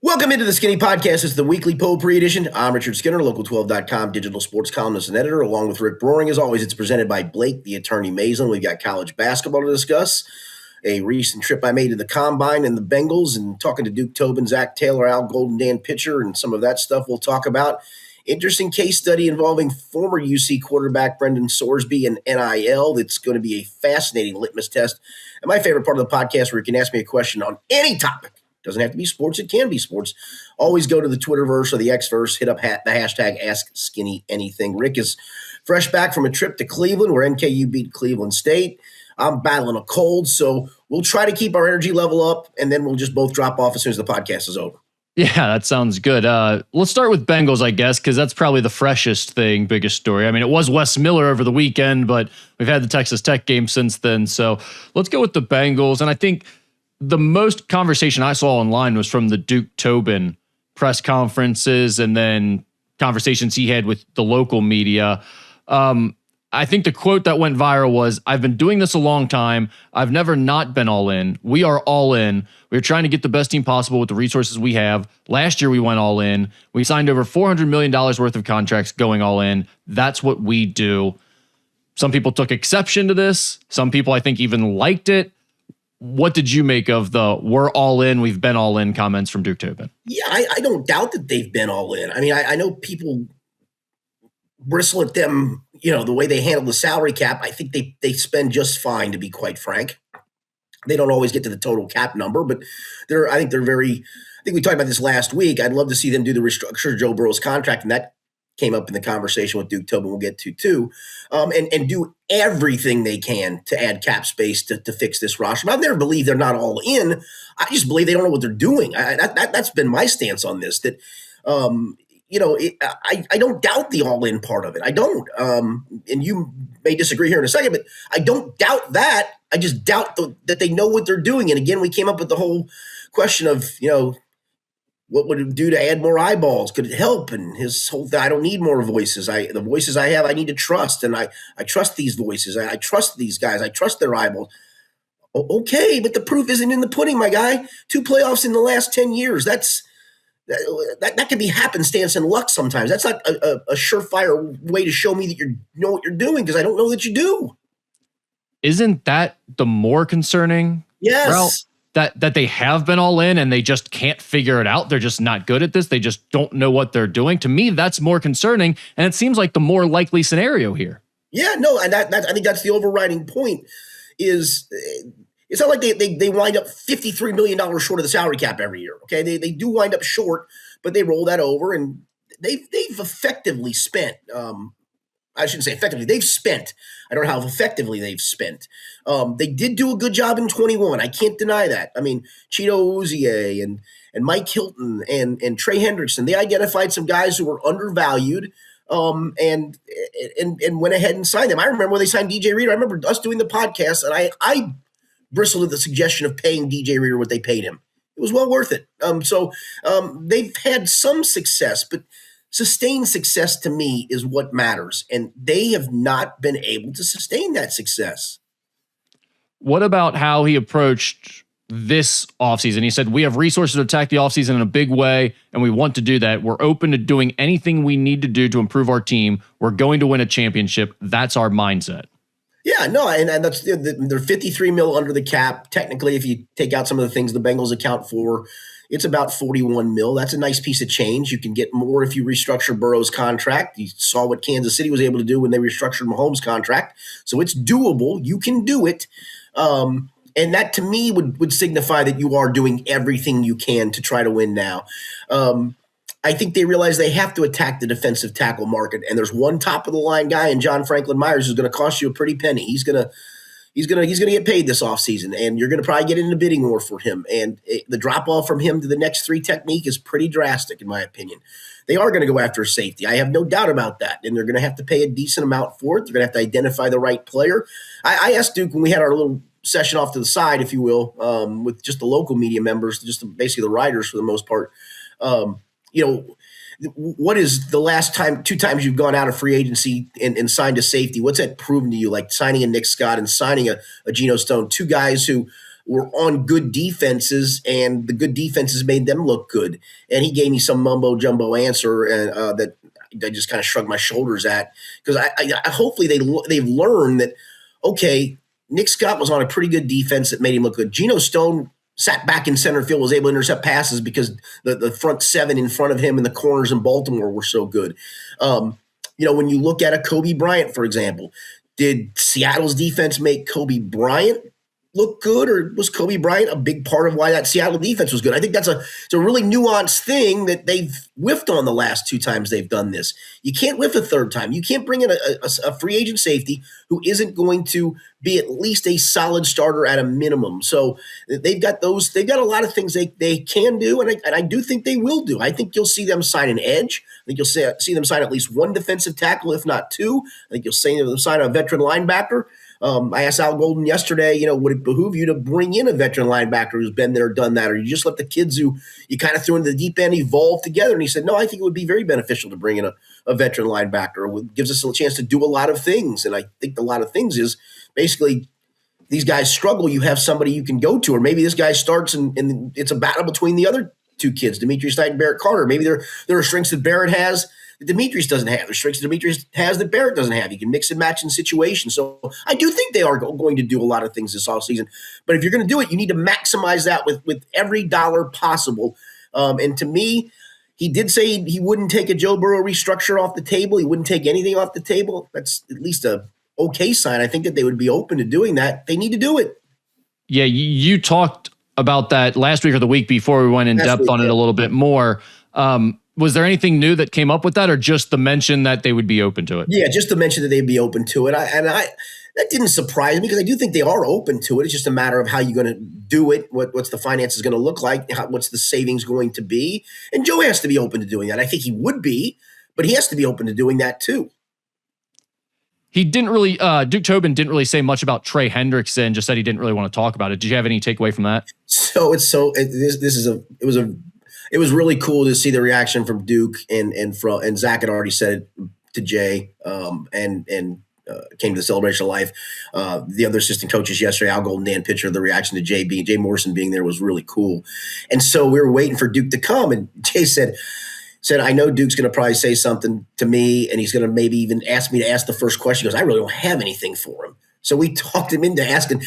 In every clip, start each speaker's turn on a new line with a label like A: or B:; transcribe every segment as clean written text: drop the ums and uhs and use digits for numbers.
A: Welcome into the Skinny Podcast. It's the weekly Poetry edition. I'm Richard Skinner, Local12.com digital sports columnist and editor, along with Rick Broering. As always, it's presented by Blake, the attorney Mason. We've got college basketball to discuss, a recent trip I made to the Combine and the Bengals, and talking to Duke Tobin, Zach Taylor, Al Golden Dan pitcher, and some of that stuff we'll talk about. Interesting case study involving former UC quarterback Brendan Sorsby and NIL. That's going to be a fascinating litmus test. And my favorite part of the podcast, where you can ask me a question on any topic. Doesn't have to be sports. It can be sports. Always go to the Twitterverse or the Xverse. Hit up the hashtag AskSkinnyAnything. Rick is fresh back from a trip to Cleveland where NKU beat Cleveland State. I'm battling a cold, so we'll try to keep our energy level up, and then we'll just both drop off as soon as the podcast is over.
B: Yeah, that sounds good. Let's start with Bengals, I guess, because that's probably the freshest thing, biggest story. I mean, it was Wes Miller over the weekend, but we've had the Texas Tech game since then. So let's go with the Bengals. And I think the most conversation I saw online was from the Duke Tobin press conferences and then conversations he had with the local media. I think the quote that went viral was, "I've been doing this a long time. I've never not been all in. We are all in. We're trying to get the best team possible with the resources we have. Last year we went all in. We signed over $400 million worth of contracts going all in. That's what we do." Some people took exception to this. Some people, I think, even liked it. What did you make of the "we're all in, we've been all in" comments from Duke Tobin?
A: Yeah, I don't doubt that they've been all in. I mean, I know people bristle at them, the way they handle the salary cap. I think they spend just fine, to be quite frank. They don't always get to the total cap number, but I think we talked about this last week. I'd love to see them do the restructure of Joe Burrow's contract, and that came up in the conversation with Duke Tobin we'll get to too, and do everything they can to add cap space to fix this roster. I've never believed they're not all in. I just believe they don't know what they're doing. That's been my stance on this, that I don't doubt the all-in part of it. I don't. And you may disagree here in a second, but I don't doubt that. I just doubt that they know what they're doing. And again, we came up with the whole question of, what would it do to add more eyeballs? Could it help? And his whole thing, I don't need more voices. The voices I have, I need to trust. And I trust these voices. I trust these guys. I trust their eyeballs. Okay, but the proof isn't in the pudding, my guy. 2 playoffs in the last 10 years. That can be happenstance and luck sometimes. That's not a surefire way to show me that you know what you're doing, because I don't know that you do.
B: Isn't that the more concerning?
A: Yes.
B: Well, that they have been all in and they just can't figure it out. They're just not good at this. They just don't know what they're doing. To me, that's more concerning, and it seems like the more likely scenario here. Yeah, no, and I think that's the overriding point. Is it's not like they wind up $53 million short of the salary cap every year. Okay, they do wind up short, but they roll that over, and they've effectively spent. I shouldn't say effectively. They've spent. I don't know how effectively they've spent. They did do a good job in 21. I can't deny that. I mean, Cheeto Uzie and Mike Hilton and Trey Hendrickson, they identified some guys who were undervalued and went ahead and signed them. I remember when they signed DJ Reader. I remember us doing the podcast, and I bristled at the suggestion of paying DJ Reader what they paid him. It was well worth it. So they've had some success, but sustained success to me is what matters, and they have not been able to sustain that success. What about how he approached this offseason? He said, "We have resources to attack the offseason in a big way, and we want to do that. We're open to doing anything we need to do to improve our team. We're going to win a championship. That's our mindset." Yeah, no, and that's they're $53 million under the cap. Technically, if you take out some of the things the Bengals account for, it's about $41 million. That's a nice piece of change. You can get more if you restructure Burrow's contract. You saw what Kansas City was able to do when they restructured Mahomes' contract. So it's doable. You can do it. And that, to me, would signify that you are doing everything you can to try to win now. I think they realize they have to attack the defensive tackle market, and there's one top-of-the-line guy in John Franklin Myers who's going to cost you a pretty penny. He's going to get paid this offseason, and you're going to probably get in a bidding war for him. And the drop-off from him to the next 3 technique is pretty drastic, in my opinion. They are going to go after a safety. I have no doubt about that, and they're going to have to pay a decent amount for it. They're going to have to identify the right player. I asked Duke when we had our little session off to the side, if you will, with just the local media members, basically the writers for the most part, what is the last 2 times you've gone out of free agency and signed a safety? What's that proven to you? Like signing a Nick Scott and signing a Geno Stone, 2 guys who
A: were on good defenses, and the good defenses made them look good. And he gave me some mumbo jumbo answer, and that I just kind of shrugged my shoulders at, because I hopefully they've learned that, okay, Nick Scott was on a pretty good defense that made him look good. Geno Stone sat back in center field, was able to intercept passes because the front seven in front of him and the corners in Baltimore were so good. When you look at a Kobe Bryant, for example, did Seattle's defense make Kobe Bryant look good, or was Kobe Bryant a big part of why that Seattle defense was good? I think it's a really nuanced thing that they've whiffed on the last two times they've done this. You can't whiff a third time. You can't bring in a free agent safety who isn't going to be at least a solid starter at a minimum. So they've got a lot of things they can do, and I do think they will do. I think you'll see them sign an edge. I think you'll see them sign at least one defensive tackle, if not two. I think you'll see them sign a veteran linebacker. I asked Al Golden yesterday, would it behoove you to bring in a veteran linebacker who's been there, done that, or you just let the kids who you kind of threw into the deep end evolve together? And he said, no, I think it would be very beneficial to bring in a veteran linebacker. It gives us a chance to do a lot of things. And I think a lot of things is basically these guys struggle. You have somebody you can go to, or maybe this guy starts and it's a battle between the other two kids, Demetrius Knight and Barrett Carter. Maybe there are strengths that Barrett has that Demetrius doesn't have. There's strengths that Demetrius has that Barrett doesn't have. You can mix and match in situations. So I do think they are going to do a lot of things this offseason. But if you're going to do it, you need to maximize that with every dollar possible. And to me, he did say he wouldn't take a Joe Burrow restructure off the table. He wouldn't take anything off the table. That's at least a okay sign. I think that they would be open to doing that. They need to do it.
B: Yeah, you talked about that last week or the week before. We went in depth on it a little bit more. Was there anything new that came up with that, or just the mention that they would be open to it?
A: Yeah, just the mention that they'd be open to it. That didn't surprise me, because I do think they are open to it. It's just a matter of how you're going to do it, what's the finances going to look like, what's the savings going to be. And Joe has to be open to doing that. I think he would be, but he has to be open to doing that too.
B: He didn't really, Duke Tobin didn't really say much about Trey Hendrickson, just said he didn't really want to talk about it. Did you have any takeaway from that?
A: It was really cool to see the reaction from Duke and Zach had already said it to Jay and came to the Celebration of Life. The other assistant coaches yesterday, Al Golden, Dan Pitcher, the reaction to Jay Morrison being there was really cool. And so we were waiting for Duke to come, and Jay said, I know Duke's going to probably say something to me, and he's going to maybe even ask me to ask the first question. He goes, I really don't have anything for him. So we talked him into asking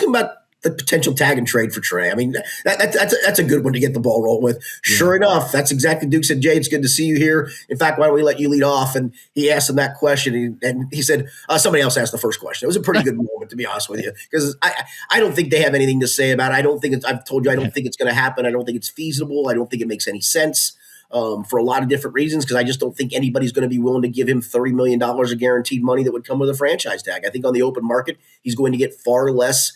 A: about the potential tag and trade for Trey. I mean, that's a good one to get the ball rolling with. Yeah. Sure enough, that's exactly Duke said. Jay, it's good to see you here. In fact, why don't we let you lead off? And he asked him that question, and he said, somebody else asked the first question. It was a pretty good moment, to be honest with you, because I don't think they have anything to say about it. I've told you, I don't think it's going to happen. I don't think it's feasible. I don't think it makes any sense for a lot of different reasons, because I just don't think anybody's going to be willing to give him $30 million of guaranteed money that would come with a franchise tag. I think on the open market, he's going to get far less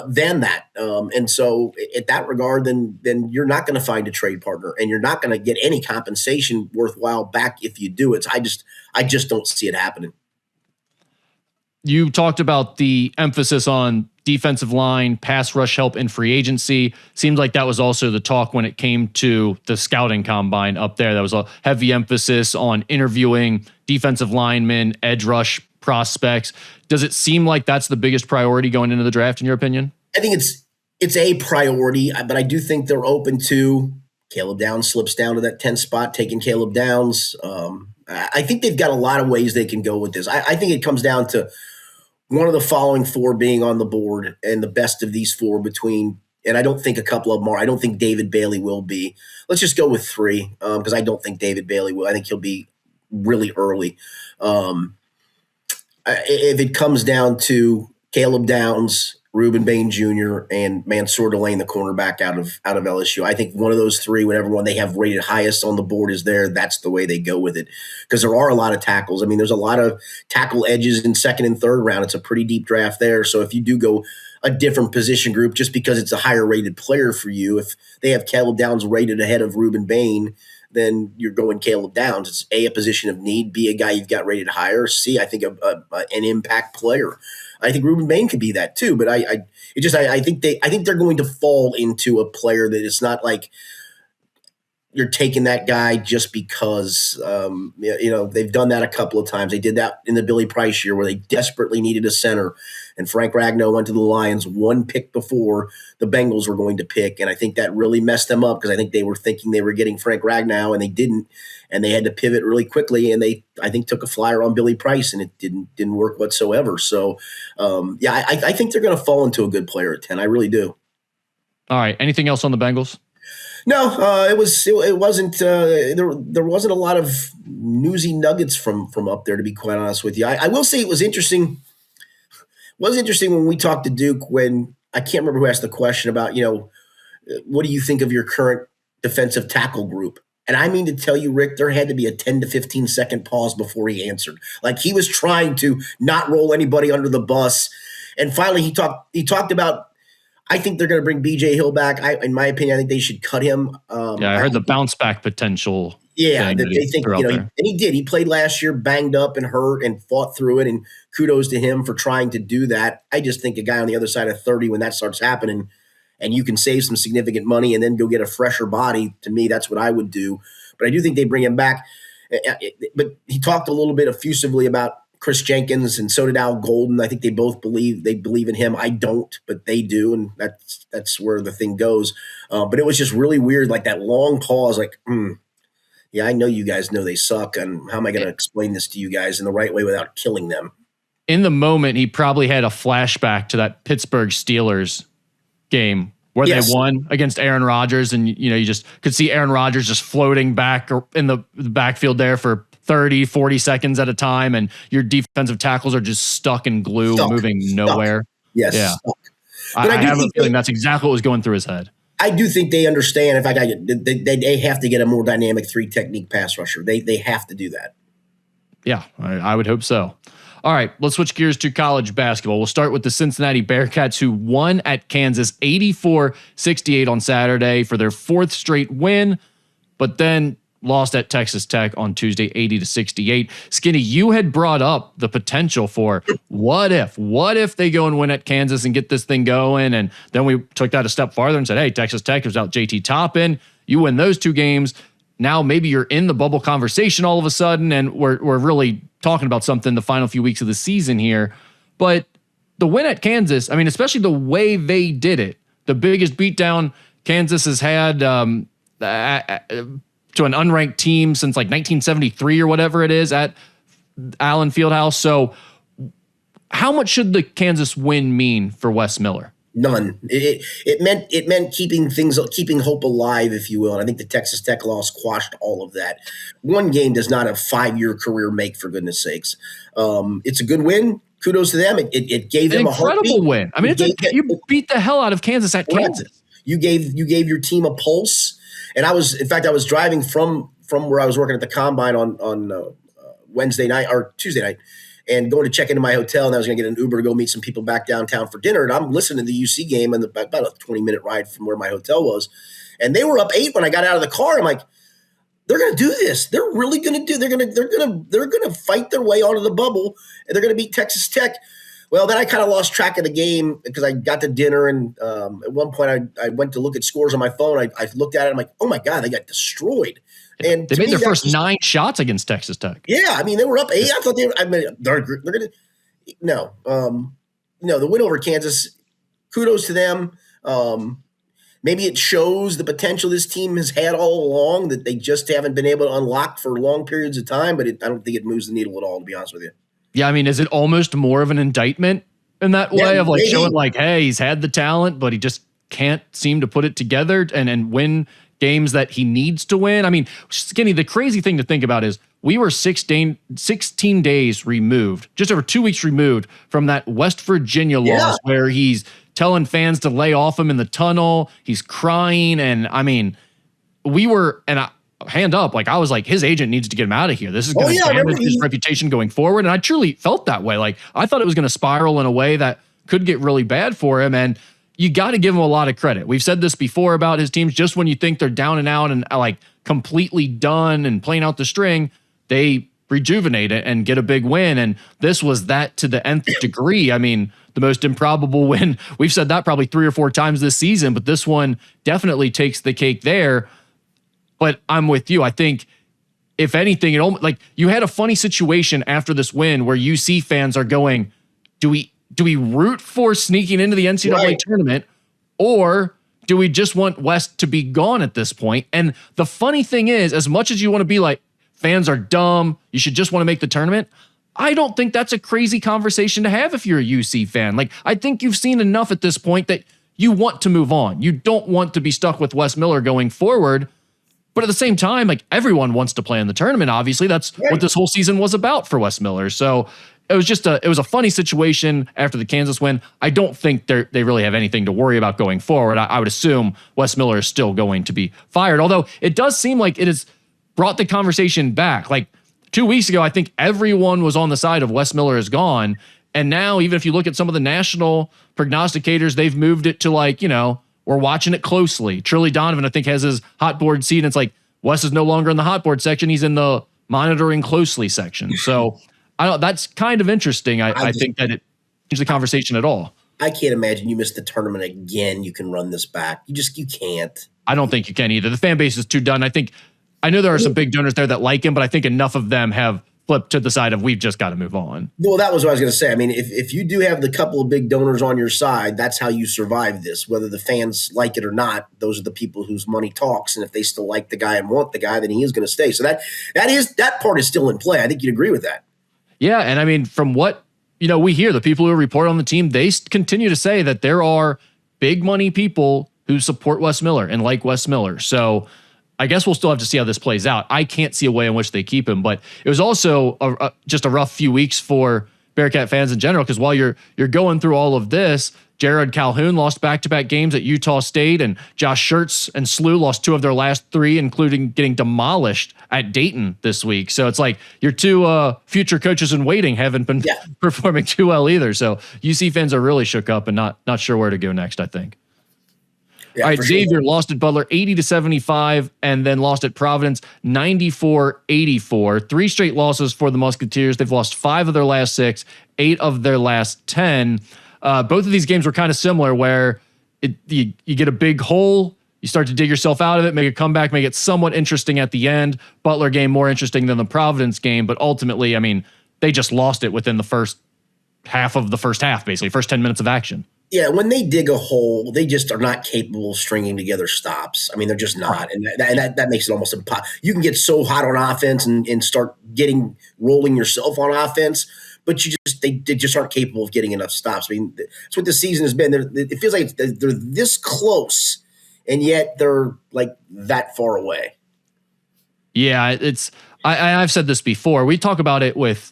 A: than that. And so at that regard, then you're not going to find a trade partner, and you're not going to get any compensation worthwhile back if you do it. So I just don't see it happening.
B: You talked about the emphasis on defensive line, pass rush help in free agency. Seems like that was also the talk when it came to the scouting combine up there. That was a heavy emphasis on interviewing defensive linemen, edge rush prospects. Does it seem like that's the biggest priority going into the draft, in your opinion?
A: I think it's a priority, but I do think they're open to Caleb Downs slips down to that 10th spot, taking Caleb Downs. I think they've got a lot of ways they can go with this. I think it comes down to one of the following four being on the board, and the best of these four between, and I don't think a couple of them are. I don't think David Bailey will be. Let's just go with three, because I don't think David Bailey will. I think he'll be really early. If it comes down to Caleb Downs, Ruben Bain Jr., and Mansour Delane, the cornerback out of LSU, I think one of those three, whatever one they have rated highest on the board is there, that's the way they go with it. Because there are a lot of tackles. I mean, there's a lot of tackle edges in second and third round. It's a pretty deep draft there. So if you do go a different position group, just because it's a higher rated player for you, if they have Caleb Downs rated ahead of Ruben Bain, then you're going Caleb Downs. It's A, a position of need, B, a guy you've got rated higher, C, I think an impact player. I think Ruben Bain could be that too, but I think they're going to fall into a player that it's not like you're taking that guy just because, they've done that a couple of times. They did that in the Billy Price year where they desperately needed a center, and Frank Ragnow went to the Lions one pick before the Bengals were going to pick, and I think that really messed them up because I think they were thinking they were getting Frank Ragnow, and they didn't, and they had to pivot really quickly, and I think, took a flyer on Billy Price, and it didn't work whatsoever. So, I think they're going to fall into a good player at 10. I really do.
B: All right. Anything else on the Bengals?
A: No, it wasn't. There wasn't a lot of newsy nuggets from up there, to be quite honest with you. I will say it was interesting. Was interesting when we talked to Duke, when I can't remember who asked the question about, what do you think of your current defensive tackle group? And I mean to tell you, Rick, there had to be a 10 to 15 second pause before he answered. Like, he was trying to not roll anybody under the bus. And finally he talked about, I think they're going to bring BJ Hill back. In my opinion, I think they should cut him.
B: I heard the bounce back potential.
A: Yeah, they think, and he did. He played last year, banged up and hurt, and fought through it. And kudos to him for trying to do that. I just think a guy on the other side of 30, when that starts happening, and you can save some significant money and then go get a fresher body, to me, that's what I would do. But I do think they bring him back. But he talked a little bit effusively about Chris Jenkins, and so did Al Golden. I think they both believe in him. I don't, but they do, and that's where the thing goes. But it was just really weird, like that long pause, like, yeah, I know you guys know they suck, and how am I going to explain this to you guys in the right way without killing them?
B: In the moment, he probably had a flashback to that Pittsburgh Steelers game where they won against Aaron Rodgers, and you just could see Aaron Rodgers just floating back in the backfield there for 30, 40 seconds at a time, and your defensive tackles are just stuck in glue, moving nowhere.
A: Yes.
B: Yeah.
A: Stuck.
B: I have a feeling that's exactly what was going through his head.
A: I do think they understand. In fact, they have to get a more dynamic 3 technique pass rusher. They have to do that.
B: Yeah, I would hope so. All right, let's switch gears to college basketball. We'll start with the Cincinnati Bearcats, who won at Kansas 84-68 on Saturday for their 4th straight win, but then lost at Texas Tech on Tuesday 80-68. Skinny, you had brought up the potential for what if they go and win at Kansas and get this thing going, and then we took that a step farther and said, hey, Texas Tech is out JT Tobin. You win those 2 games. Now maybe you're in the bubble conversation all of a sudden, and we're really talking about something the final few weeks of the season here. But the win at Kansas, I mean, especially the way they did it, the biggest beatdown Kansas has had to an unranked team since like 1973 or whatever it is at Allen Fieldhouse. So how much should the Kansas win mean for Wes Miller?
A: None. It meant keeping hope alive, if you will. And I think the Texas Tech loss quashed all of that. One game does not a 5-year career make, for goodness sakes. It's a good win. Kudos to them. It gave them a
B: incredible win. I mean, you beat the hell out of Kansas at Kansas.
A: You gave your team a pulse. And I was driving from where I was working at the Combine on Wednesday night or Tuesday night, and going to check into my hotel, and I was going to get an Uber to go meet some people back downtown for dinner. And I'm listening to the UC game, and about a 20-minute ride from where my hotel was, and they were up 8 when I got out of the car. I'm like, they're going to do this. They're really going to do. They're going to fight their way onto the bubble, and they're going to beat Texas Tech. Well, then I kind of lost track of the game because I got to dinner, and at one point I went to look at scores on my phone. I looked at it. I'm like, oh my God, they got destroyed. And
B: they made their first 9 shots against Texas Tech.
A: Yeah, I mean, they were up 8. I thought they're going to – no. The win over Kansas, kudos to them. Maybe it shows the potential this team has had all along that they just haven't been able to unlock for long periods of time, but I don't think it moves the needle at all, to be honest with you.
B: Yeah, I mean, is it almost more of an indictment in that way of like maybe showing like, hey, he's had the talent, but he just can't seem to put it together and win games that he needs to win? I mean, Skinny, the crazy thing to think about is we were 16 days removed, just over 2 weeks removed from that West Virginia loss where he's telling fans to lay off him in the tunnel. He's crying. And I mean, hand up, like I was like, his agent needs to get him out of here. This is going to damage his reputation going forward. And I truly felt that way. Like I thought it was going to spiral in a way that could get really bad for him. And you got to give him a lot of credit. We've said this before about his teams. Just when you think they're down and out and like completely done and playing out the string, they rejuvenate it and get a big win. And this was that to the nth degree. I mean, the most improbable win. We've said that probably 3 or 4 times this season, but this one definitely takes the cake there. But I'm with you. I think if anything, like you had a funny situation after this win where UC fans are going, do we root for sneaking into the NCAA tournament, or do we just want West to be gone at this point? And the funny thing is, as much as you want to be like, fans are dumb, you should just want to make the tournament, I don't think that's a crazy conversation to have if you're a UC fan. Like, I think you've seen enough at this point that you want to move on. You don't want to be stuck with Wes Miller going forward. But at the same time, like, everyone wants to play in the tournament. Obviously, that's what this whole season was about for Wes Miller. So it was just a funny situation after the Kansas win. I don't think they really have anything to worry about going forward. I would assume Wes Miller is still going to be fired. Although it does seem like it has brought the conversation back. Like 2 weeks ago, I think everyone was on the side of Wes Miller is gone. And now, even if you look at some of the national prognosticators, they've moved it to like, we're watching it closely. Trilly Donovan, I think, has his hot board seat, and it's like Wes is no longer in the hot board section. He's in the monitoring closely section. So that's kind of interesting. I think that it changed the conversation at all.
A: I can't imagine you miss the tournament again. You can run this back. You can't.
B: I don't think you can either. The fan base is too done. I know there are some big donors there that like him, but I think enough of them have flipped to the side of we've just got to move on.
A: Well, that was what I was going to say. I mean, if you do have the couple of big donors on your side, that's how you survive this. Whether the fans like it or not, those are the people whose money talks. And if they still like the guy and want the guy, then he is going to stay. So that part is still in play. I think you'd agree with that.
B: Yeah, and I mean, from what we hear, the people who report on the team, they continue to say that there are big money people who support Wes Miller and like Wes Miller. So I guess we'll still have to see how this plays out. I can't see a way in which they keep him, but it was also just a rough few weeks for Bearcat fans in general, because while you're going through all of this, Jared Calhoun lost back-to-back games at Utah State, and Josh Schertz and SLU lost 2 of their last 3, including getting demolished at Dayton this week. So it's like your 2 future coaches in waiting haven't been performing too well either. So UC fans are really shook up and not sure where to go next, I think. All right, Xavier lost at Butler 80-75, and then lost at Providence 94-84. 3 straight losses for the Musketeers. They've lost 5 of their last 6, 8 of their last 10. Both of these games were kind of similar, where you get a big hole, you start to dig yourself out of it, make a comeback, make it somewhat interesting at the end. Butler game more interesting than the Providence game, but ultimately, I mean, they just lost it within the first half of the first half, basically, first 10 minutes of action.
A: Yeah, when they dig a hole, they just are not capable of stringing together stops. I mean, they're just not. And that makes it almost impossible. You can get so hot on offense and start rolling yourself on offense, but they just aren't capable of getting enough stops. I mean, that's what the season has been. It feels like they're this close, and yet they're like that far away.
B: Yeah, I've said this before. We talk about it with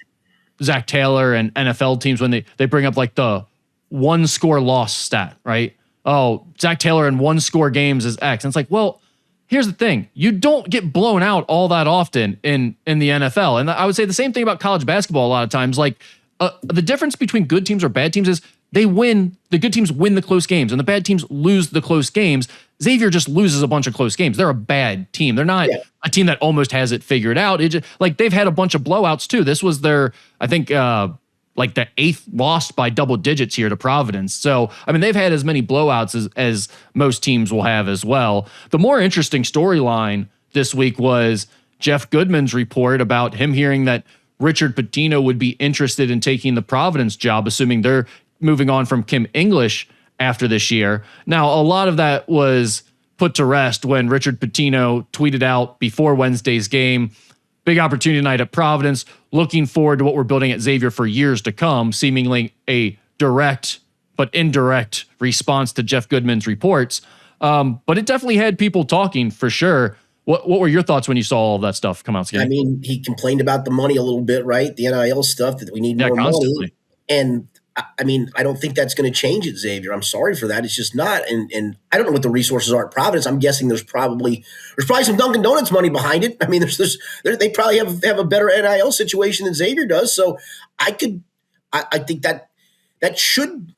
B: Zach Taylor and NFL teams when they bring up like the 1-score loss stat, right? Oh, Zach Taylor in 1-score games is X. And it's like, well, here's the thing. You don't get blown out all that often in the NFL. And I would say the same thing about college basketball a lot of times. Like the difference between good teams or bad teams is the good teams win the close games and the bad teams lose the close games. Xavier just loses a bunch of close games. They're a bad team. They're not a team that almost has it figured out. Like they've had a bunch of blowouts too. This was their, I think, like the 8th loss by double digits here to Providence. So, I mean, they've had as many blowouts as most teams will have as well. The more interesting storyline this week was Jeff Goodman's report about him hearing that Richard Pitino would be interested in taking the Providence job, assuming they're moving on from Kim English after this year. Now, a lot of that was put to rest when Richard Pitino tweeted out before Wednesday's game, big opportunity tonight at Providence. Looking forward to what we're building at Xavier for years to come. Seemingly a direct but indirect response to Jeff Goodman's reports. But it definitely had people talking for sure. What were your thoughts when you saw all of that stuff come out? Skinny?
A: I mean, he complained about the money a little bit, right? The NIL stuff, that we need more money. And I mean, I don't think that's going to change at Xavier. I'm sorry for that. It's just not. And I don't know what the resources are at Providence. I'm guessing there's probably some Dunkin' Donuts money behind it. I mean, they probably have a better NIL situation than Xavier does. So I think that should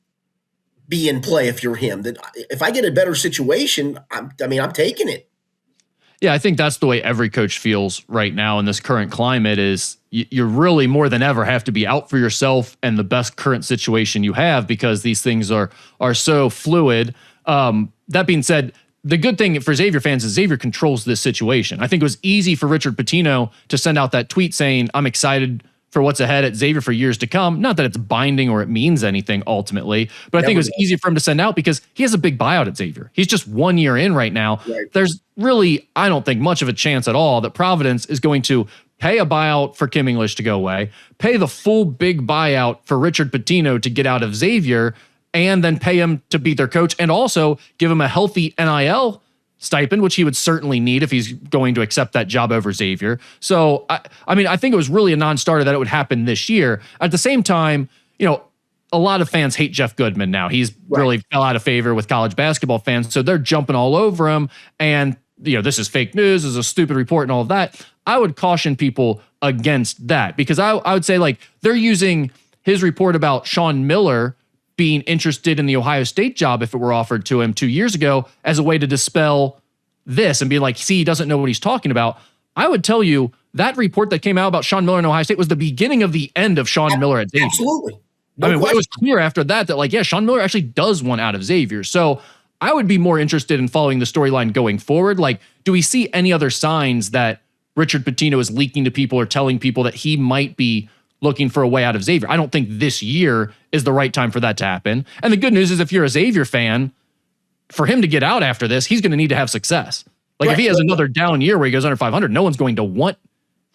A: be in play if you're him. That if I get a better situation, I'm taking it.
B: Yeah, I think that's the way every coach feels right now in this current climate is you really more than ever have to be out for yourself and the best current situation you have because these things are so fluid. That being said, the good thing for Xavier fans is Xavier controls this situation. I think it was easy for Richard Pitino to send out that tweet saying, I'm excited for what's ahead at Xavier for years to come. Not that it's binding or it means anything ultimately, but I think it was easy for him to send out because he has a big buyout at Xavier. He's just 1 year in right now. Right. There's really, I don't think much of a chance at all that Providence is going to pay a buyout for Kim English to go away, pay the full big buyout for Richard Pitino to get out of Xavier, and then pay him to be their coach and also give him a healthy NIL stipend, which he would certainly need if he's going to accept that job over Xavier. So, I mean, I think it was really a non-starter that it would happen this year. At the same time, a lot of fans hate Jeff Goodman now. He's really fell out of favor with college basketball fans, so they're jumping all over him. And, this is fake news, this is a stupid report and all of that. I would caution people against that because I would say, like, they're using his report about Sean Miller being interested in the Ohio State job if it were offered to him 2 years ago as a way to dispel this and be like, see, he doesn't know what he's talking about. I would tell you that report that came out about Sean Miller in Ohio State was the beginning of the end of Sean Miller at Xavier.
A: Absolutely.
B: No question. It was clear after that, like, yeah, Sean Miller actually does want out of Xavier. So I would be more interested in following the storyline going forward. Like, do we see any other signs that Richard Pitino is leaking to people or telling people that he might be looking for a way out of Xavier? I don't think this year is the right time for that to happen. And the good news is if you're a Xavier fan, for him to get out after this, he's going to need to have success. Like if he has another down year where he goes under 500, no one's going to want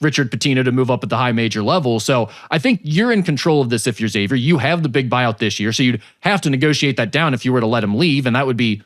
B: Richard Pitino to move up at the high major level. So I think you're in control of this if you're Xavier. You have the big buyout this year, so you'd have to negotiate that down if you were to let him leave, and that would be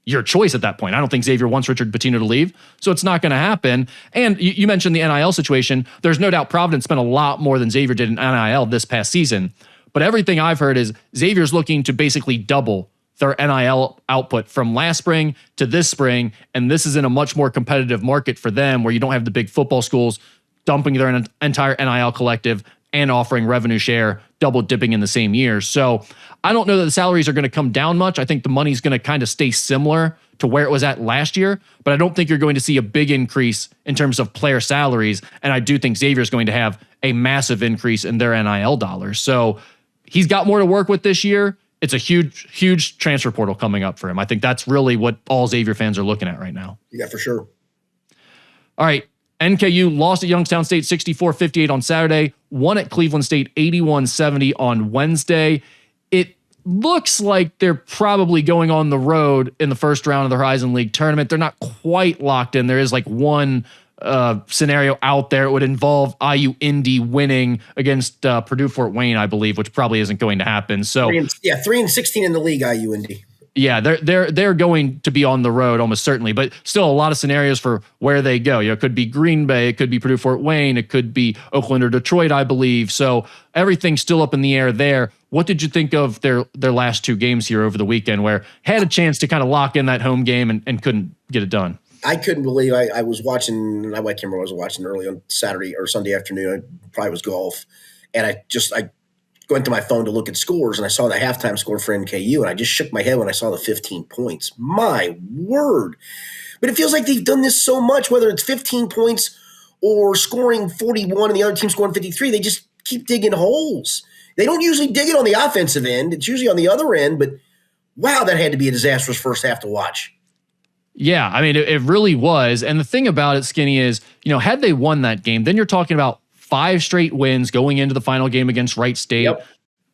B: your choice at that point. I don't think Xavier wants Richard Pitino to leave, so it's not going to happen. And you mentioned the NIL situation. There's no doubt Providence spent a lot more than Xavier did in NIL this past season. But everything I've heard is Xavier's looking to basically double their NIL output from last spring to this spring, and this is in a much more competitive market for them where you don't have the big football schools dumping their entire NIL collective and offering revenue share, double dipping in the same year. So I don't know that the salaries are going to come down much. I think the money's going to kind of stay similar to where it was at last year, but I don't think you're going to see a big increase in terms of player salaries. And I do think Xavier is going to have a massive increase in their NIL dollars. So he's got more to work with this year. It's a huge, huge transfer portal coming up for him. I think that's really what all Xavier fans are looking at right now.
A: Yeah, for sure.
B: All right. NKU lost at Youngstown State 64-58 on Saturday, won at Cleveland State 81-70 on Wednesday. It looks like they're probably going on the road in the first round of the Horizon League tournament. They're not quite locked in. There is like one scenario out there. It would involve IU Indy winning against Purdue Fort Wayne, I believe, which probably isn't going to happen. So
A: 3-16 in the league, IU Indy.
B: Yeah, they're going to be on the road almost certainly, but still a lot of scenarios for where they go. It could be Green Bay, it could be Purdue Fort Wayne, it could be Oakland or Detroit, I believe. So everything's still up in the air there. What did you think of their last two games here over the weekend, where had a chance to kind of lock in that home game and couldn't get it done?
A: I couldn't believe I was watching. I can't remember what I was watching early on Saturday or Sunday afternoon. It probably was golf, and I went to my phone to look at scores, and I saw the halftime score for NKU, and I just shook my head when I saw the 15 points. My word. But it feels like they've done this so much, whether it's 15 points or scoring 41 and the other team scoring 53, they just keep digging holes. They don't usually dig it on the offensive end. It's usually on the other end, but wow, that had to be a disastrous first half to watch.
B: Yeah, I mean, it really was. And the thing about it, Skinny, is, had they won that game, then you're talking about 5 straight wins going into the final game against Wright State. Yep.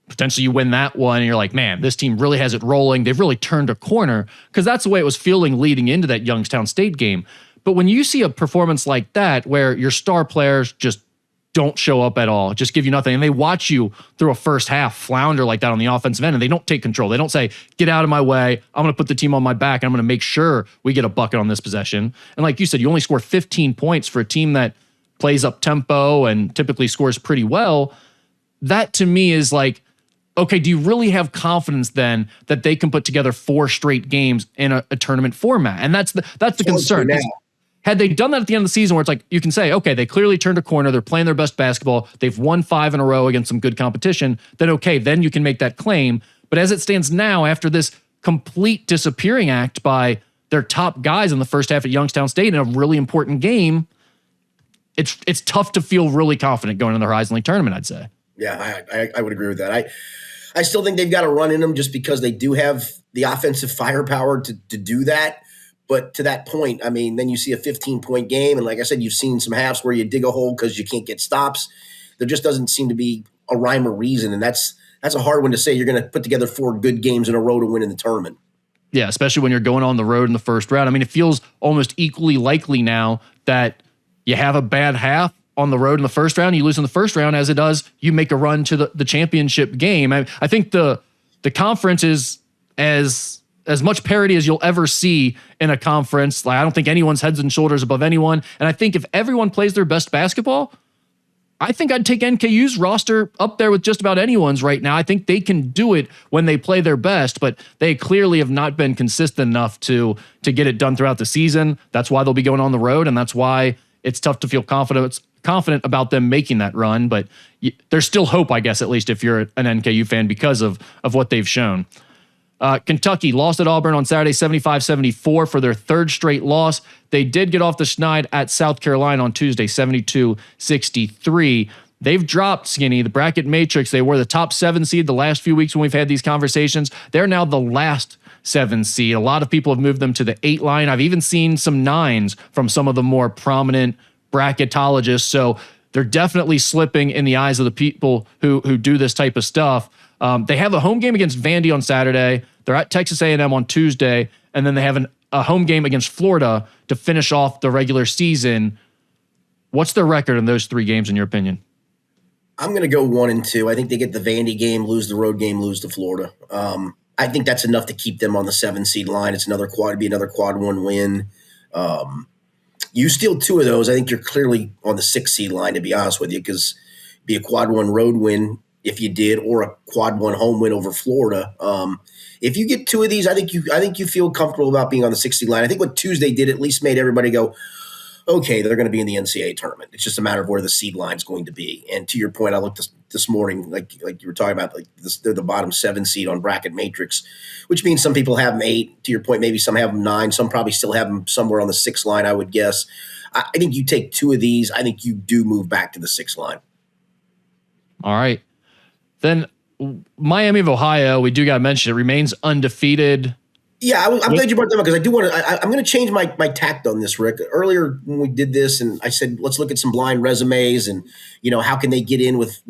B: Potentially you win that one and you're like, man, this team really has it rolling. They've really turned a corner, because that's the way it was feeling leading into that Youngstown State game. But when you see a performance like that, where your star players just don't show up at all, just give you nothing, and they watch you through a first half flounder like that on the offensive end, and they don't take control. They don't say, get out of my way. I'm going to put the team on my back, and I'm going to make sure we get a bucket on this possession. And like you said, you only score 15 points for a team that plays up tempo and typically scores pretty well. That to me is like, okay, do you really have confidence then that they can put together 4 straight games in a tournament format? And that's the concern. Had they done that at the end of the season, where it's like, you can say, okay, they clearly turned a corner, they're playing their best basketball, they've won 5 in a row against some good competition, then okay, then you can make that claim. But as it stands now, after this complete disappearing act by their top guys in the first half at Youngstown State in a really important game, it's tough to feel really confident going into the Horizon League tournament, I'd say.
A: Yeah, I would agree with that. I still think they've got a run in them just because they do have the offensive firepower to do that. But to that point, I mean, then you see a 15-point game. And like I said, you've seen some halves where you dig a hole because you can't get stops. There just doesn't seem to be a rhyme or reason. And that's a hard one to say you're going to put together 4 good games in a row to win in the tournament.
B: Yeah, especially when you're going on the road in the first round. I mean, it feels almost equally likely now that you have a bad half on the road in the first round, you lose in the first round, as it does you make a run to the championship game. I think the conference is as much parity as you'll ever see in a conference. Like, I don't think anyone's heads and shoulders above anyone. And I think if everyone plays their best basketball, I think I'd take NKU's roster up there with just about anyone's right now. I think they can do it when they play their best, but they clearly have not been consistent enough to get it done throughout the season. That's why they'll be going on the road, and that's why it's tough to feel confident about them making that run. But there's still hope, I guess, at least if you're an NKU fan, because of what they've shown. Kentucky lost at Auburn on Saturday, 75-74 for their third straight loss. They did get off the schneid at South Carolina on Tuesday, 72-63. They've dropped, Skinny, the bracket matrix. They were the top 7 seed the last few weeks when we've had these conversations. They're now the last 7 seed. A lot of people have moved them to the 8 line. I've even seen some 9s from some of the more prominent bracketologists. So they're definitely slipping in the eyes of the people who do this type of stuff. They have a home game against Vandy on Saturday. They're at Texas A&M on Tuesday, and then they have a home game against Florida to finish off the regular season. What's their record in those 3 games, in your opinion?
A: I'm going to go 1-2. I think they get the Vandy game, lose the road game, lose to Florida. I think that's enough to keep them on the 7 seed line. It's another quad 1 win. You steal 2 of those, I think you're clearly on the 6 seed line, to be honest with you, because it'd be a quad 1 road win if you did, or a quad 1 home win over Florida. If you get 2 of these, I think you feel comfortable about being on the 6 seed line. I think what Tuesday did at least made everybody go, okay, they're going to be in the NCAA tournament. It's just a matter of where the seed line is going to be. And to your point, I looked this morning, like you were talking about, they're the bottom 7 seed on bracket matrix, which means some people have them 8. To your point, maybe some have them 9. Some probably still have them somewhere on the 6 line, I would guess. I think you take 2 of these. I think you do move back to the 6 line.
B: All right. Then Miami of Ohio, we do got to mention it, remains undefeated.
A: Yeah, I'm glad you brought them up, because I do want to. I'm going to change my tact on this, Rick. Earlier when we did this, and I said let's look at some blind resumes, and how can they get in with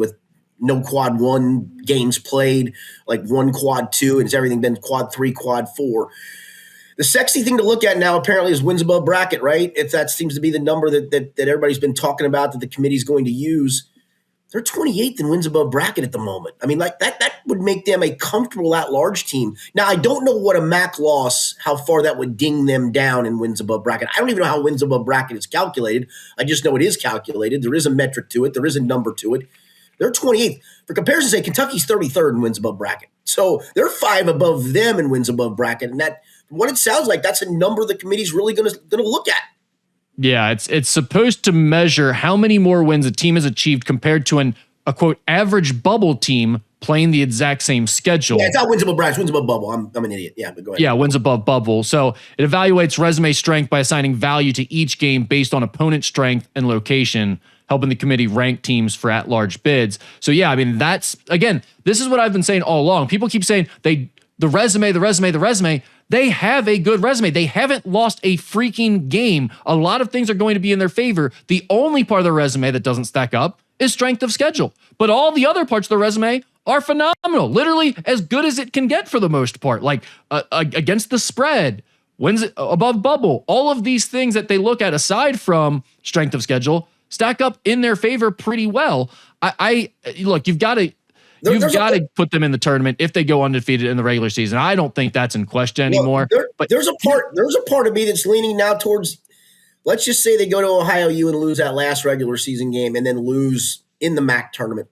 A: no quad 1 games played, like 1 quad 2, and it's everything been quad 3, quad 4. The sexy thing to look at now apparently is wins above bracket, right? If that seems to be the number that everybody's been talking about, that the committee's going to use. They're 28th in wins above bracket at the moment. I mean, like that would make them a comfortable at-large team. Now, I don't know what a MAC loss, how far that would ding them down in wins above bracket. I don't even know how wins above bracket is calculated. I just know it is calculated. There is a metric to it. There is a number to it. They're 28th. For comparison's sake, Kentucky's 33rd in wins above bracket. So they're 5 above them in wins above bracket. And that, what it sounds like, that's a number the committee's really going to look at.
B: Yeah, it's supposed to measure how many more wins a team has achieved compared to a quote average bubble team playing the exact same schedule.
A: Yeah, it's not wins above bracket, it's wins above bubble. I'm an idiot. Yeah, but go ahead.
B: Yeah, wins above bubble. So it evaluates resume strength by assigning value to each game based on opponent strength and location, helping the committee rank teams for at-large bids. So yeah, I mean, this is what I've been saying all along. People keep saying the resume. They have a good resume. They haven't lost a freaking game. A lot of things are going to be in their favor. The only part of the resume that doesn't stack up is strength of schedule. But all the other parts of the resume are phenomenal. Literally as good as it can get for the most part. Like against the spread, wins above bubble. All of these things that they look at aside from strength of schedule stack up in their favor pretty well. Look, you've got to put them in the tournament if they go undefeated in the regular season. I don't think that's in question anymore.
A: But there's a part of me that's leaning now towards, let's just say they go to Ohio U and lose that last regular season game and then lose in the MAC tournament.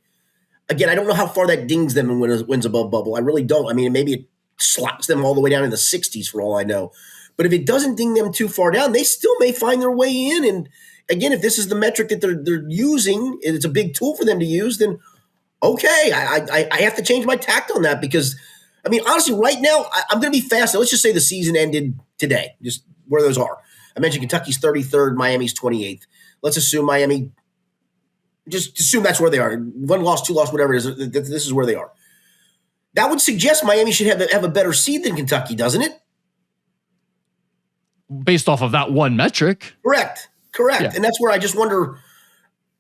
A: Again, I don't know how far that dings them and wins above bubble. I really don't. I mean, maybe it slots them all the way down in the 60s for all I know. But if it doesn't ding them too far down, they still may find their way in. And again, if this is the metric that they're using, and it's a big tool for them to use, then okay, I have to change my tact on that, because, I mean, honestly, right now, I'm going to be fast. Let's just say the season ended today, just where those are. I mentioned Kentucky's 33rd, Miami's 28th. Let's assume Miami, just assume that's where they are. 1 loss, 2 loss, whatever it is, this is where they are. That would suggest Miami should have a better seed than Kentucky, doesn't it?
B: based off of that one metric.
A: Correct. Yeah. And that's where I just wonder.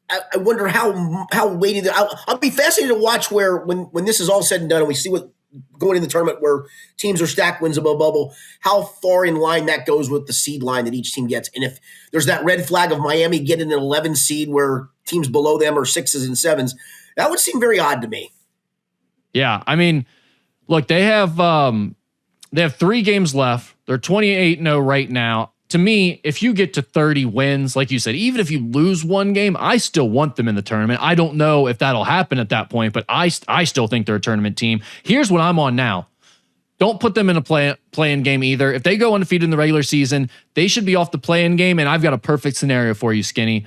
A: I wonder how weighted. I'll be fascinated to watch where when this is all said and done, and we see what going in the tournament where teams are stacked wins above bubble, how far in line that goes with the seed line that each team gets, and if there's that red flag of Miami getting an 11 seed where teams below them are 6s and 7s, that would seem very odd to me.
B: Yeah, I mean, look, they have 3 games left. They're 28-0 right now. To me, if you get to 30 wins, like you said, even if you lose one game, I still want them in the tournament. I don't know if that'll happen at that point, but I still think they're a tournament team. Here's what I'm on now. Don't put them in a play-in game either. If they go undefeated in the regular season, they should be off the play-in game, and I've got a perfect scenario for you, Skinny.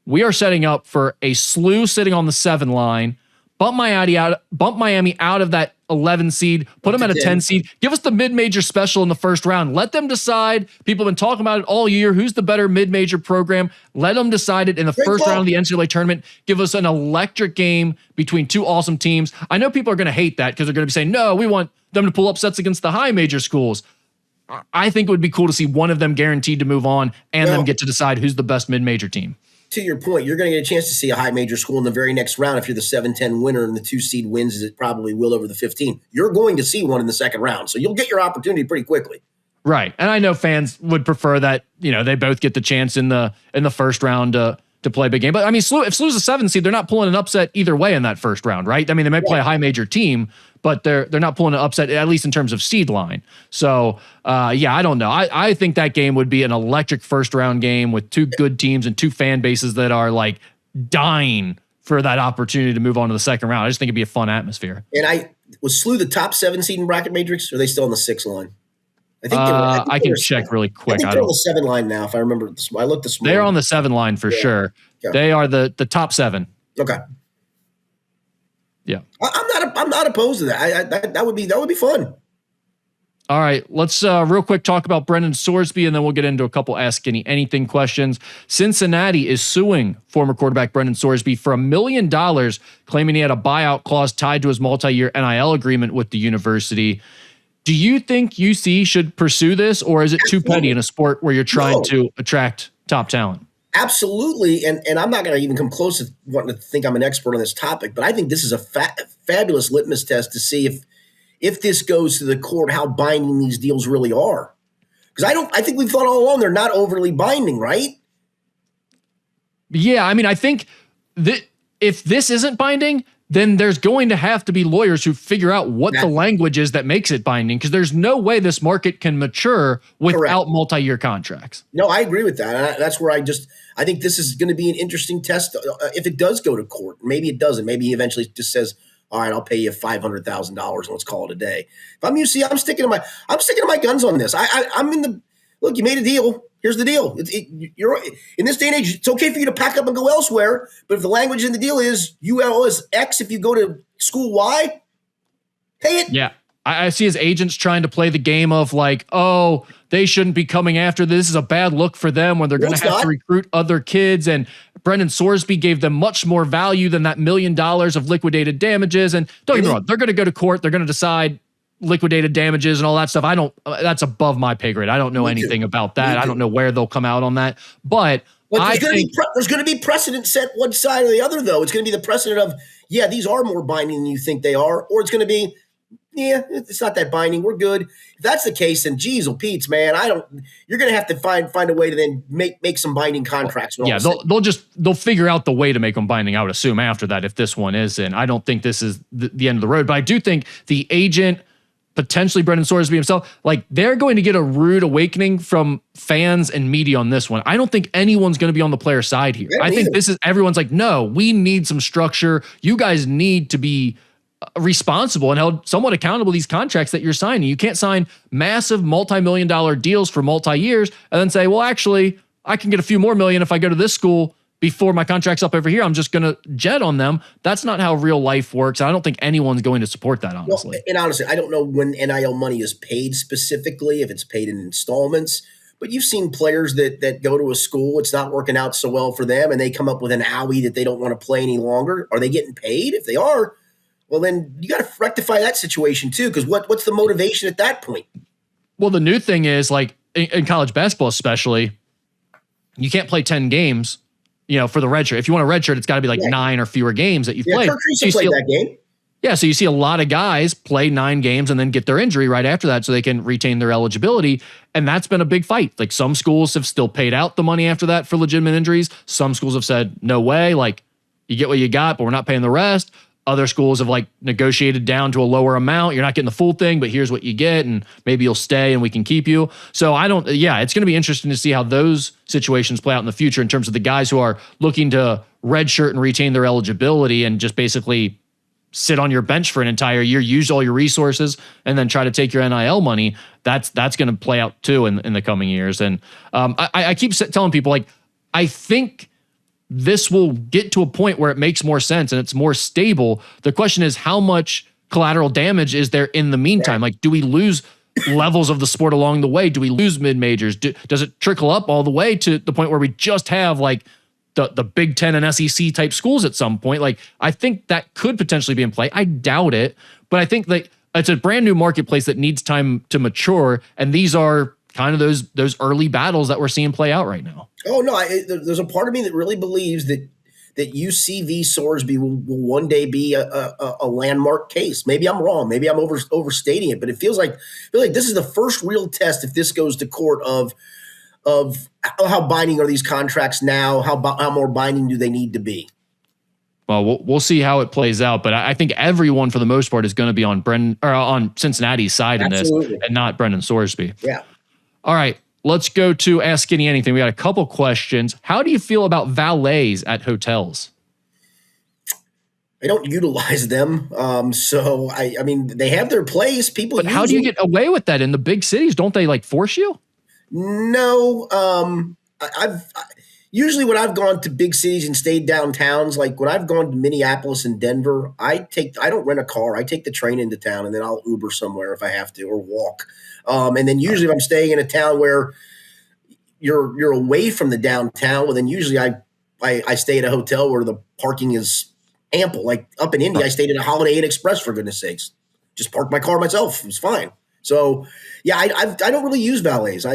B: We are setting up for a slew sitting on the 7 line, bump Miami out of that 11 seed, put them at a 10 seed, give us the mid-major special in the first round. Let them decide. People have been talking about it all year. Who's the better mid-major program? Let them decide it in the first round of the NCAA tournament. Give us an electric game between 2 awesome teams. I know people are going to hate that because they're going to be saying, no, we want them to pull upsets against the high major schools. I think it would be cool to see one of them guaranteed to move on and them get to decide who's the best mid-major team.
A: To your point, you're going to get a chance to see a high major school in the very next round. If you're the 7-10 winner and the 2 seed wins, as it probably will over the 15, you're going to see one in the second round. So you'll get your opportunity pretty quickly.
B: Right. And I know fans would prefer that, they both get the chance in the first round to play a big game. But I mean, if SLU's a 7 seed, they're not pulling an upset either way in that first round, right? I mean, they might play a high major team, but they're not pulling an upset, at least in terms of seed line. So, I don't know. I think that game would be an electric first round game with 2 good teams and 2 fan bases that are like dying for that opportunity to move on to the second round. I just think it'd be a fun atmosphere.
A: And was SLU the top 7 seed in bracket matrix, or are they still on the 6 line?
B: I think I can check really quick.
A: I think they're on the 7 line now, if I remember. I looked this morning.
B: They're on the 7 line for sure. Yeah. They are the top 7.
A: Okay.
B: Yeah.
A: I'm not opposed to that. That would be fun.
B: All right, let's real quick talk about Brendan Sorsby, and then we'll get into a couple Ask Skinny Anything questions. Cincinnati is suing former quarterback Brendan Sorsby for $1 million, claiming he had a buyout clause tied to his multi-year NIL agreement with the university. Do you think UC should pursue this, or is it too petty in a sport where you're trying to attract top talent?
A: Absolutely, and I'm not going to even come close to wanting to think I'm an expert on this topic, but I think this is a fabulous litmus test to see if this goes to the court, how binding these deals really are. Because I think we've thought all along they're not overly binding, right?
B: Yeah, I mean, I think that if this isn't binding, then there's going to have to be lawyers who figure out what the language is that makes it binding, because there's no way this market can mature without multi-year contracts.
A: No, I agree with that. And that's where I think this is going to be an interesting test if it does go to court. Maybe it doesn't. Maybe he eventually just says, all right, I'll pay you $500,000 and let's call it a day. If I'm UC, I'm sticking to my guns on this. I'm in the look. You made a deal. Here's the deal. You're in this day and age. It's okay for you to pack up and go elsewhere. But if the language in the deal is you owe us X if you go to school Y, pay it.
B: Yeah, I see his agents trying to play the game of like, oh, they shouldn't be coming after this. This is a bad look for them when they're going to have to recruit other kids. And Brendan Sorsby gave them much more value than that $1 million of liquidated damages. And don't get me wrong, they're going to go to court. They're going to decide liquidated damages and all that stuff. That's above my pay grade. I don't know anything about that. I don't know where they'll come out on that. But there's going to be precedent set one side or the other, though. It's going to be the precedent of, yeah, these are more binding than you think they are. Or it's going to be, yeah, it's not that binding. We're good. If that's the case, then geez, Pete's, man, you're going to have to find a way to then make some binding contracts. Yeah, they'll figure out the way to make them binding, I would assume, after that, if this one is in. I don't think this is the end of the road, but I do think the agent, potentially Brendan Sorsby himself, like they're going to get a rude awakening from fans and media on this one. I don't think anyone's going to be on the player side here. I think everyone's like, no, we need some structure. You guys need to be responsible and held somewhat accountable to these contracts that you're signing. You can't sign massive multi-million-dollar deals for multi-years and then say, well, actually, I can get a few more million if I go to this school before my contract's up over here. I'm just going to jet on them. That's not how real life works. I don't think anyone's going to support that, honestly.
A: Well, and honestly, I don't know when NIL money is paid specifically, if it's paid in installments, but you've seen players that go to a school, it's not working out so well for them, and they come up with an owie that they don't want to play any longer. Are they getting paid? If they are, well, then you got to rectify that situation too, because what's the motivation at that point?
B: Well, the new thing is, like, in college basketball especially, you can't play 10 games, for the red shirt. If you want a red shirt, it's got to be like 9 or fewer games that you've played.
A: Kirk Creasy played that game.
B: Yeah, so you see a lot of guys play 9 games and then get their injury right after that so they can retain their eligibility, and that's been a big fight. Like, some schools have still paid out the money after that for legitimate injuries. Some schools have said, no way, like, you get what you got, but we're not paying the rest. Other schools have like negotiated down to a lower amount. You're not getting the full thing, but here's what you get, and maybe you'll stay and we can keep you. So it's going to be interesting to see how those situations play out in the future in terms of the guys who are looking to redshirt and retain their eligibility and just basically sit on your bench for an entire year, use all your resources, and then try to take your NIL money. That's going to play out too in the coming years. And I keep telling people, like, I think this will get to a point where it makes more sense and it's more stable. The question is, how much collateral damage is there in the meantime? Like, do we lose levels of the sport along the way? Do we lose mid-majors? Does it trickle up all the way to the point where we just have like the Big Ten and SEC type schools at some point? Like, I think that could potentially be in play. I doubt it, but I think that it's a brand new marketplace that needs time to mature. And these are kind of those early battles that we're seeing play out right now.
A: Oh no, there's a part of me that really believes that UCV Sorsby will one day be a landmark case. Maybe I'm wrong. Maybe I'm overstating it, but it feels like this is the first real test, if this goes to court, of how binding are these contracts now? How more binding do they need to be?
B: Well, we'll see how it plays out, but I think everyone for the most part is going to be on on Cincinnati's side in this, and not Brendan Sorsby.
A: Yeah.
B: All right, let's go to Ask Skinny Anything. We got a couple questions. How do you feel about valets at hotels?
A: I don't utilize them. So I mean, they have their place. People.
B: But how do you get away with that in the big cities? Don't they like force you?
A: No. I've usually when I've gone to big cities and stayed downtowns, like when I've gone to Minneapolis and Denver, I don't rent a car. I take the train into town and then I'll Uber somewhere if I have to, or walk. And then usually if I'm staying in a town where you're away from the downtown, well, then usually I stay at a hotel where the parking is ample. Like up in Indy, I stayed at a Holiday Inn Express, for goodness sakes. Just parked my car myself. It was fine. So yeah, I don't really use valets.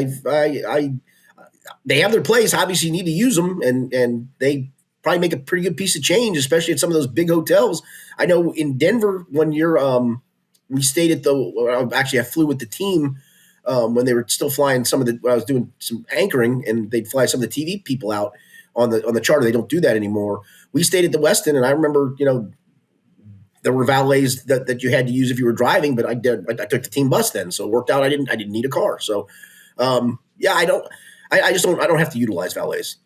A: They have their place. Obviously, you need to use them, and they probably make a pretty good piece of change, especially at some of those big hotels. I know in Denver one year, we stayed at I flew with the team when they were still flying when I was doing some anchoring, and they'd fly some of the TV people out on the charter. They don't do that anymore. We stayed at the Westin, and I remember, there were valets that you had to use if you were driving, but I took the team bus then, so it worked out. I didn't need a car. So I don't have to utilize valets.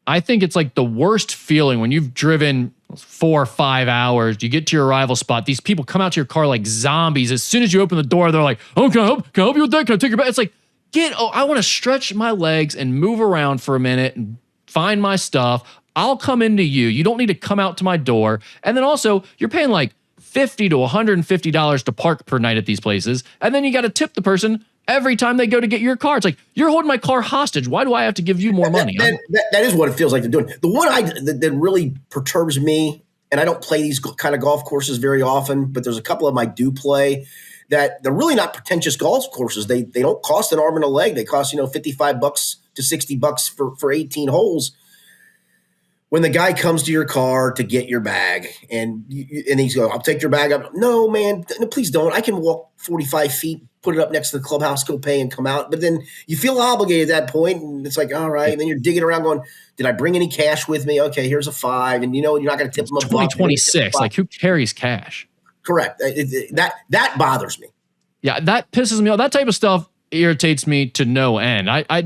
B: I think it's like the worst feeling when you've driven 4 or 5 hours, you get to your arrival spot, these people come out to your car like zombies. As soon as you open the door, they're like, oh, can I help you with that? Can I take your bag? It's like, I want to stretch my legs and move around for a minute and find my stuff. I'll come into you. You don't need to come out to my door. And then also, you're paying like $50 to $150 to park per night at these places. And then you got to tip the person every time they go to get your car. It's like, you're holding my car hostage. Why do I have to give you more money?
A: That is what it feels like they're doing. The one that really perturbs me, and I don't play these kind of golf courses very often, but there's a couple of them I do play, that they're really not pretentious golf courses. They don't cost an arm and a leg. They cost, $55 to $60 for 18 holes. When the guy comes to your car to get your bag and he's going, I'll take your bag up. No, man, please don't. I can walk 45 feet, put it up next to the clubhouse, go pay and come out. But then you feel obligated at that point, and it's like, all right. And then you're digging around going, did I bring any cash with me? Okay, here's a $5. And you're not going to tip them a buck.
B: 2026. Like, who carries cash?
A: Correct. That bothers me.
B: Yeah, that pisses me off. That type of stuff irritates me to no end. I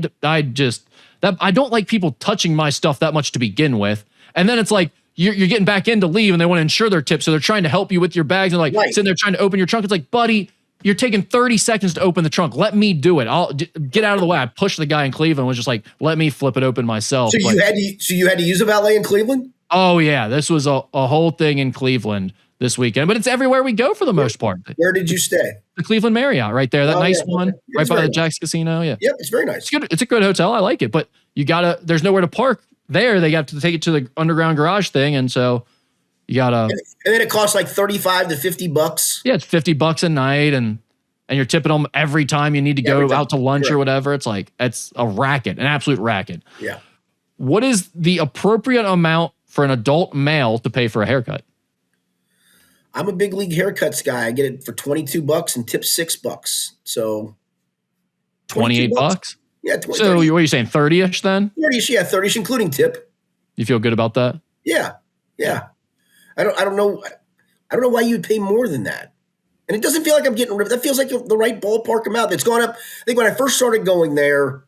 B: don't like people touching my stuff that much to begin with. And then it's like, you're getting back in to leave and they want to ensure their tip. So they're trying to help you with your bags and sitting there trying to open your trunk. It's like, buddy, you're taking 30 seconds to open the trunk. Let me do it. I'll get out of the way. I pushed the guy in Cleveland, was just like, let me flip it open myself.
A: So you had to use a valet in Cleveland?
B: Oh yeah. This was a whole thing in Cleveland this weekend, but it's everywhere we go for the most part.
A: Where did you stay?
B: The Cleveland Marriott right there. That one right by the Jack's Casino. Yeah.
A: Yep. It's very nice.
B: It's good. It's a good hotel. I like it, but there's nowhere to park there. They got to take it to the underground garage thing. And so you gotta,
A: and then it costs like $35 to $50.
B: Yeah. It's $50 a night. And and you're tipping them every time you need to go out to lunch
A: Correct.
B: or whatever. It's like, it's a racket, an absolute racket.
A: Yeah.
B: What is the appropriate amount for an adult male to pay for a haircut?
A: I'm a big league haircuts guy. I get it for $22 and tip $6. So
B: $28?
A: Yeah. 20,
B: so
A: 30.
B: what are you saying? 30-ish then?
A: 30-ish, yeah, 30-ish, including tip.
B: You feel good about that?
A: Yeah. Yeah. I don't know why you'd pay more than that. And it doesn't feel like I'm getting ripped. That feels like the right ballpark amount. That's gone up. I think when I first started going there,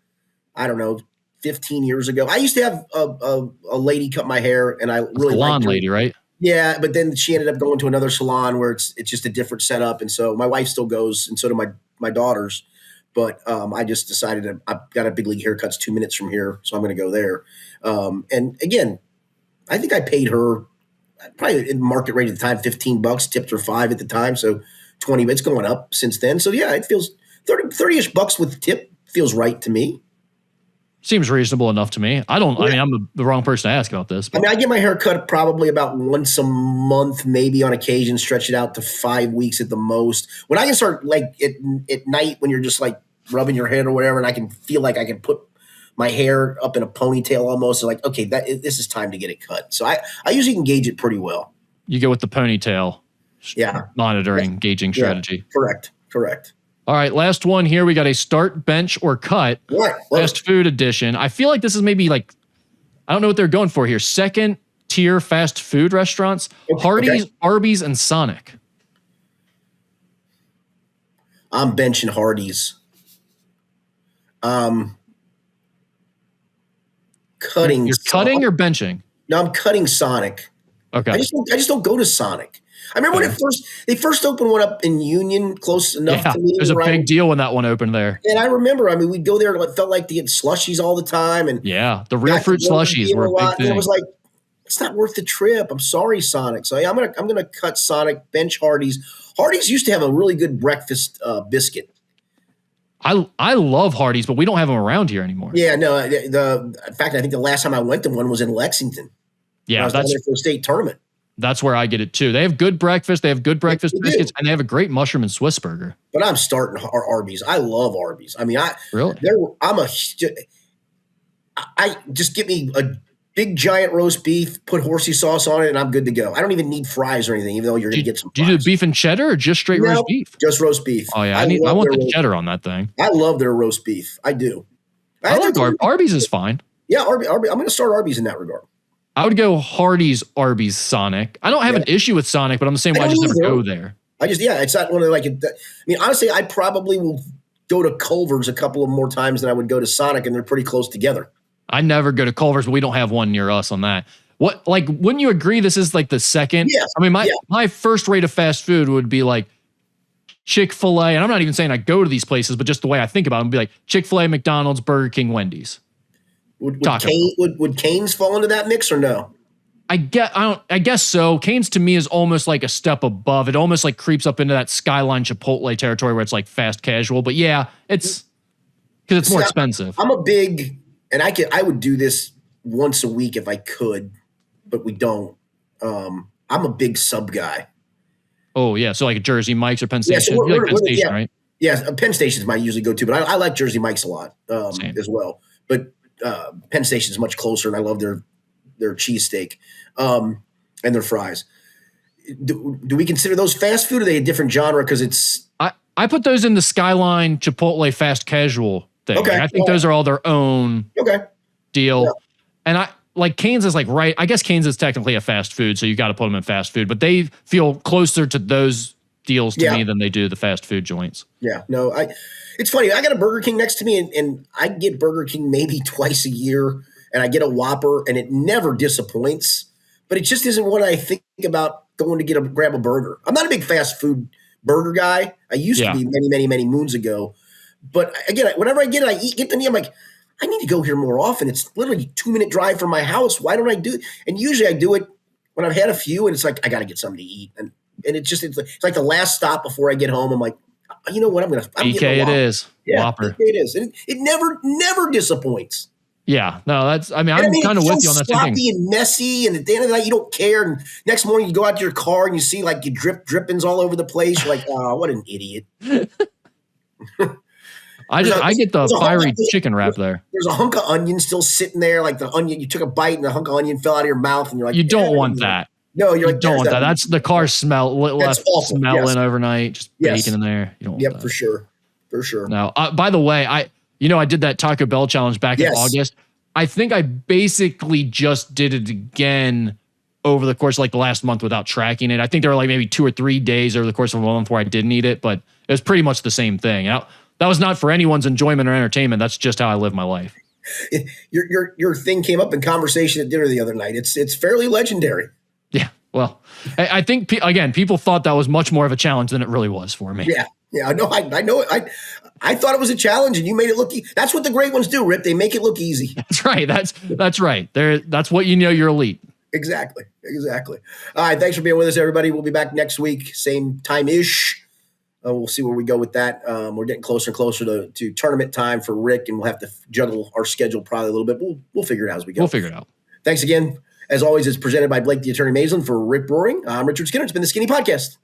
A: I don't know, 15 years ago, I used to have a lady cut my hair, and I really
B: salon
A: liked her.
B: lady, right?
A: Yeah, but then she ended up going to another salon where it's just a different setup, and so my wife still goes, and so do my daughters. But I just decided I've got a big league haircuts 2 minutes from here, so I'm going to go there. And again, I think I paid her probably in market rate at the time, $15, tipped her $5 at the time, so 20. It's going up since then. So yeah, it feels 30-ish bucks with tip feels right to me.
B: Seems reasonable enough to me. I mean, I'm the wrong person to ask about this.
A: But. I mean, I get my hair cut probably about once a month, maybe on occasion, stretch it out to 5 weeks at the most. When I can start like at night when you're just like rubbing your head or whatever, and I can feel like I can put my hair up in a ponytail almost, like, okay, this is time to get it cut. So I usually can gauge it pretty well.
B: You go with the ponytail.
A: Yeah.
B: Monitoring, gauging strategy.
A: Correct.
B: All right, last one here. We got a start, bench, or cut.
A: What?
B: Fast food edition. I feel like this is maybe like, I don't know what they're going for here. Second tier fast food restaurants. Hardee's, Arby's, and Sonic.
A: I'm benching Hardee's. Cutting.
B: You're cutting or benching?
A: No, I'm cutting Sonic.
B: Okay.
A: I just don't go to Sonic. I remember when they first opened one up in Union, close enough to me.
B: It was a big deal when that one opened there.
A: And I remember, I mean, we'd go there and it felt like they had slushies all the time. And
B: yeah, the real fruit slushies were a big thing.
A: And it was like, it's not worth the trip. I'm sorry, Sonic. So yeah, I'm gonna cut Sonic, bench Hardee's. Hardee's used to have a really good breakfast biscuit.
B: I love Hardee's, but we don't have them around here anymore.
A: Yeah, no. In fact, I think the last time I went to one was in Lexington.
B: Yeah,
A: that's there for a state tournament.
B: That's where I get it too. They have good breakfast. They have good breakfast biscuits, and they have a great mushroom and Swiss burger.
A: But I'm starting Arby's. I love Arby's. I mean, I just get me a big giant roast beef, put horsey sauce on it, and I'm good to go. I don't even need fries or anything, even though you're going to get some fries.
B: Do you do beef and cheddar or just straight roast beef?
A: Just roast beef.
B: Oh yeah, I want the cheddar on that thing.
A: I love their roast beef. I do.
B: I like Arby's is fine.
A: Yeah, Arby's. I'm going to start Arby's in that regard.
B: I would go Hardee's, Arby's, Sonic. I don't have an issue with Sonic, but I'm the same way. I just never go there.
A: It's not one of like. I mean, honestly, I probably will go to Culver's a couple of more times than I would go to Sonic, and they're pretty close together.
B: I never go to Culver's, but we don't have one near us on that. What, like, wouldn't you agree this is like the second?
A: Yes.
B: I mean, my first rate of fast food would be like Chick-fil-A, and I'm not even saying I go to these places, but just the way I think about them would be like Chick-fil-A, McDonald's, Burger King, Wendy's.
A: Would Cane's fall into that mix or no?
B: I guess so. Cane's to me is almost like a step above. It almost like creeps up into that Skyline Chipotle territory where it's like fast casual. But yeah, it's because it's more expensive.
A: I'm a big, and I would do this once a week if I could, but we don't. I'm a big sub guy.
B: Oh yeah, so like a Jersey Mike's or Penn Station. You like Penn Station, right?
A: Yeah, Penn Station's my usually go to, but I like Jersey Mike's a lot as well. But Penn Station is much closer, and I love their cheesesteak and their fries. Do we consider those fast food, or are they a different genre? Because it's
B: I put those in the Skyline Chipotle fast casual thing.
A: Okay,
B: I think those are all their own deal. Yeah. And I like Cane's is like right. I guess Cane's is technically a fast food, so you got to put them in fast food. But they feel closer to those deals to me than they do the fast food joints.
A: Yeah, no, it's funny. I got a Burger King next to me, and I get Burger King maybe twice a year, and I get a Whopper, and it never disappoints. But it just isn't what I think about going to grab a burger. I'm not a big fast food burger guy. I used to be many moons ago. But again, whenever I get it, I get the knee. I'm like, I need to go here more often. It's literally a 2-minute drive from my house. Why don't I do it? And usually I do it when I've had a few, and it's like I got to get something to eat, and it's like the last stop before I get home. I'm like, you know what? I'm
B: BK it is. Whopper.
A: BK it is. And it never disappoints.
B: Yeah, no, I'm kind of with you on that
A: sloppy
B: thing.
A: And messy, and at the end of the night, you don't care. And next morning, you go out to your car and you see like your drippings all over the place. You're like, oh, what an idiot.
B: I get the fiery chicken wrap there.
A: There's a hunk of onion still sitting there, like the onion. You took a bite and the hunk of onion fell out of your mouth, and you're like,
B: you don't want that.
A: No, you
B: don't want that. That's the car smell left smelling overnight, just bacon in there. You don't want that.
A: For sure.
B: Now, by the way, I did that Taco Bell challenge back in August. I think I basically just did it again over the course of like the last month without tracking it. I think there were like maybe 2 or 3 days over the course of a month where I didn't eat it, but it was pretty much the same thing. That was not for anyone's enjoyment or entertainment. That's just how I live my life.
A: Your thing came up in conversation at dinner the other night. It's fairly legendary.
B: Yeah. Well, I think again, people thought that was much more of a challenge than it really was for me.
A: Yeah. I know. I know it. I thought it was a challenge, and you made it look. That's what the great ones do, Rip. They make it look easy.
B: That's right. That's right. That's what you're elite.
A: Exactly. All right. Thanks for being with us, everybody. We'll be back next week, same time-ish. We'll see where we go with that. We're getting closer and closer to tournament time for Rick, and we'll have to juggle our schedule probably a little bit. We'll figure it out as we go.
B: We'll figure it out.
A: Thanks again. As always, it's presented by Blake the Attorney Mason. For Rick Broering, I'm Richard Skinner. It's been the Skinny Podcast.